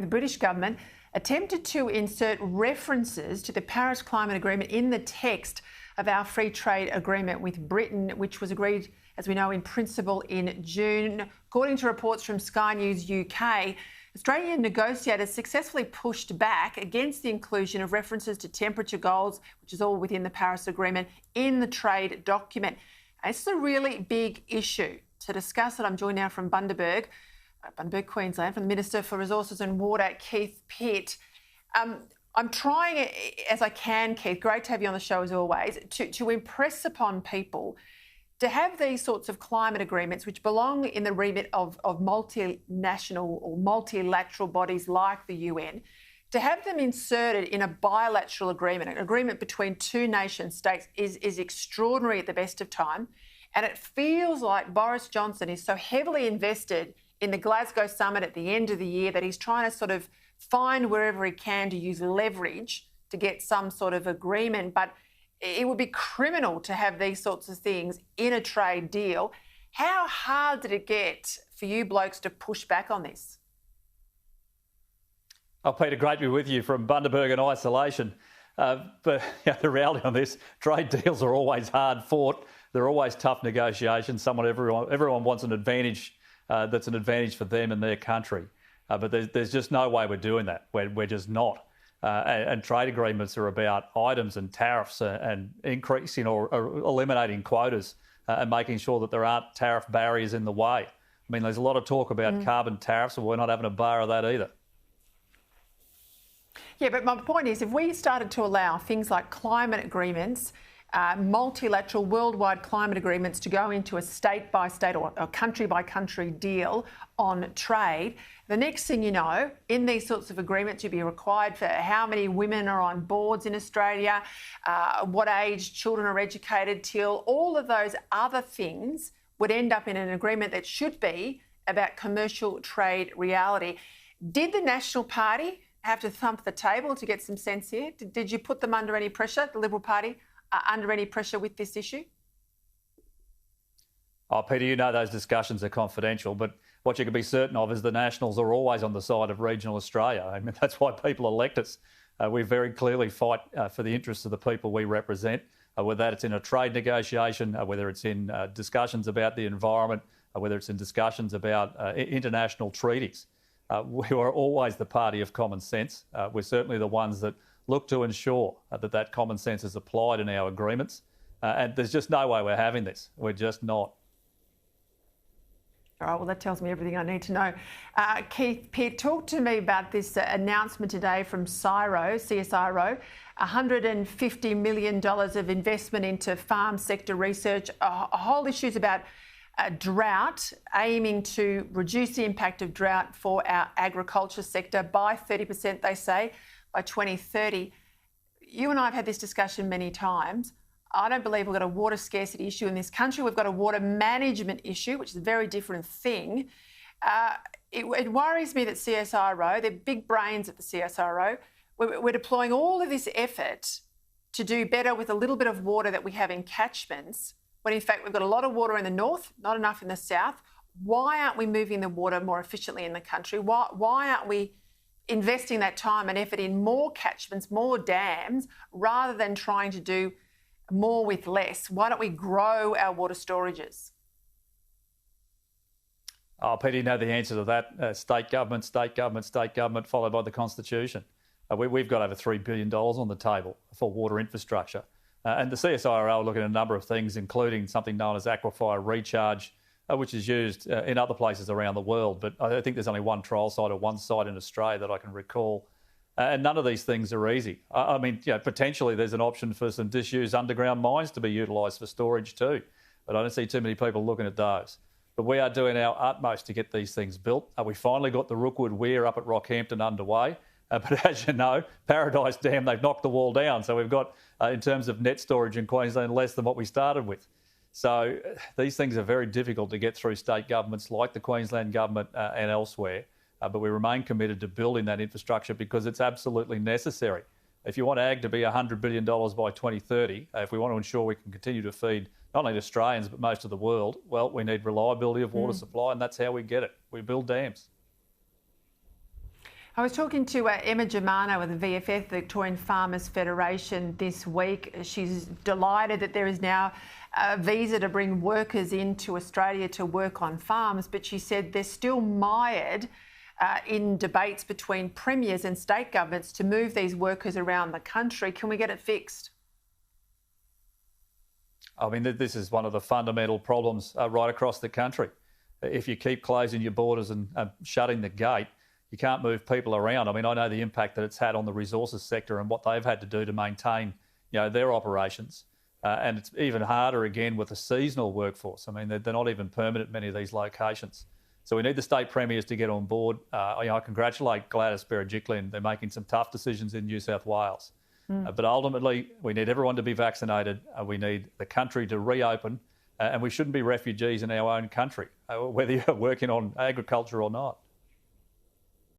The British government attempted to insert references to the Paris Climate Agreement in the text of our free trade agreement with Britain, which was agreed, as we know, in principle in June. According to reports from Sky News UK, Australian negotiators successfully pushed back against the inclusion of references to temperature goals, which is all within the Paris Agreement, in the trade document. This is a really big issue. To discuss it, I'm joined now from Bundaberg, Queensland, from the Minister for Resources and Water, Keith Pitt. I'm trying as I can, Keith, great to have you on the show as always, to impress upon people to have these sorts of climate agreements which belong in the remit of multinational or multilateral bodies like the UN, to have them inserted in a bilateral agreement, an agreement between two nation states is extraordinary at the best of time. And it feels like Boris Johnson is so heavily invested in the Glasgow summit at the end of the year that he's trying to sort of find wherever he can to use leverage to get some sort of agreement. But it would be criminal to have these sorts of things in a trade deal. How hard did it get for you blokes to push back on this? Oh, Peter, great to be with you from Bundaberg in isolation. But the reality on this, trade deals are always hard fought. They're always tough negotiations. Everyone wants an advantage that's an advantage for them and their country. But there's just no way we're doing that. We're just not. And trade agreements are about items and tariffs and increasing or eliminating quotas and making sure that there aren't tariff barriers in the way. I mean, there's a lot of talk about carbon tariffs, and we're not having a bar of that either. Yeah, but my point is, if we started to allow things like climate agreements, multilateral worldwide climate agreements to go into a state-by-state or a country-by-country deal on trade, the next thing you know, in these sorts of agreements, you'd be required for how many women are on boards in Australia, what age children are educated till, all of those other things would end up in an agreement that should be about commercial trade reality. Did the National Party have to thump the table to get some sense here? Did you put them under any pressure, the Liberal Party, under any pressure with this issue? Oh, Peter, you know those discussions are confidential, but what you can be certain of is the Nationals are always on the side of regional Australia. I mean, that's why people elect us. We very clearly fight for the interests of the people we represent, whether it's in a trade negotiation, whether it's in discussions about the environment, whether it's in discussions about international treaties. We are always the party of common sense. We're certainly the ones that look to ensure that common sense is applied in our agreements. And there's just no way we're having this. We're just not. All right, well, that tells me everything I need to know. Keith Pitt, talk to me about this announcement today from CSIRO, $150 million of investment into farm sector research, a whole issues about drought, aiming to reduce the impact of drought for our agriculture sector by 30%, they say, by 2030. You and I have had this discussion many times. I don't believe we've got a water scarcity issue in this country. We've got a water management issue, which is a very different thing. It worries me that CSIRO, they're big brains at the CSIRO, we're deploying all of this effort to do better with a little bit of water that we have in catchments, when in fact we've got a lot of water in the north, not enough in the south. Why aren't we moving the water more efficiently in the country? Why aren't we investing that time and effort in more catchments, more dams, rather than trying to do more with less? Why don't we grow our water storages? Oh, Peter, you know the answer to that. State government, followed by the Constitution. We've got over $3 billion on the table for water infrastructure. And the CSIRO are looking at a number of things, including something known as aquifer recharge, which is used in other places around the world. But I think there's only one trial site or one site in Australia that I can recall. And none of these things are easy. I mean, potentially there's an option for some disused underground mines to be utilised for storage too. But I don't see too many people looking at those. But we are doing our utmost to get these things built. We finally got the Rookwood Weir up at Rockhampton underway. But as you know, Paradise Dam, they've knocked the wall down. So we've got, in terms of net storage in Queensland, less than what we started with. So these things are very difficult to get through state governments like the Queensland government and elsewhere. But we remain committed to building that infrastructure because it's absolutely necessary. If you want ag to be $100 billion by 2030, if we want to ensure we can continue to feed not only Australians but most of the world, well, we need reliability of water supply, and that's how we get it. We build dams. I was talking to Emma Germano of the VFF, the Victorian Farmers Federation, this week. She's delighted that there is now a visa to bring workers into Australia to work on farms, but she said they're still mired in debates between premiers and state governments to move these workers around the country. Can we get it fixed? I mean, this is one of the fundamental problems right across the country. If you keep closing your borders and shutting the gate, you can't move people around. I mean, I know the impact that it's had on the resources sector and what they've had to do to maintain, their operations. And it's even harder again with the seasonal workforce. I mean, they're not even permanent in many of these locations. So we need the state premiers to get on board. I congratulate Gladys Berejiklian. They're making some tough decisions in New South Wales. But ultimately, we need everyone to be vaccinated. We need the country to reopen. And we shouldn't be refugees in our own country, whether you're working on agriculture or not.